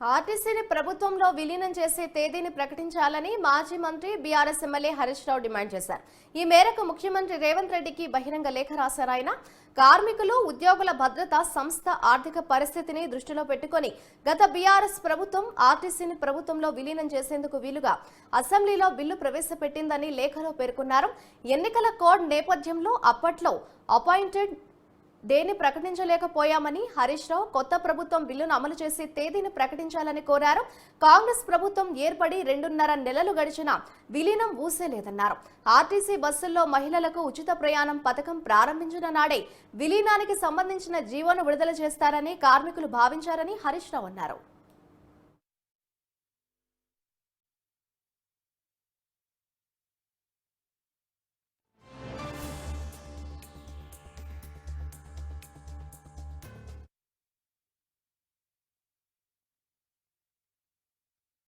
ఆర్టీసీని ప్రభుత్వంలో విలీనం చేసే తేదీని ప్రకటించాలని మాజీ మంత్రి BRS MLA Harish Rao demand చేశారు. ఈ మేరకు ముఖ్యమంత్రి రేవంత్ రెడ్డికి బహిరంగ లేఖ రాశారు ఆయన. కార్మికులు, ఉద్యోగుల భద్రత, సంస్థ ఆర్థిక పరిస్థితిని దృష్టిలో పెట్టుకుని గత బీఆర్ఎస్ ప్రభుత్వం ఆర్టీసీని ప్రభుత్వంలో విలీనం చేసేందుకు వీలుగా అసెంబ్లీలో బిల్లు ప్రవేశపెట్టిందని లేఖలో పేర్కొన్నారు. ఎన్నికల కోడ్ నేపథ్యంలో అప్పట్లో అపాయింటెడ్ దేన్ని ప్రకటించలేకపోయామని హరీష్ రావు కొత్త ప్రభుత్వం బిల్లును అమలు చేసే తేదీని ప్రకటించాలని కోరారు. కాంగ్రెస్ ప్రభుత్వం ఏర్పడి 2.5 నెలలు గడిచినా విలీనం ఊసేలేదన్నారు. ఆర్టీసీ బస్సుల్లో మహిళలకు ఉచిత ప్రయాణం పథకం ప్రారంభించిన నాడే విలీనానికి సంబంధించిన జీవోను విడుదల చేస్తారని కార్మికులు భావించారని హరీష్ రావు అన్నారు.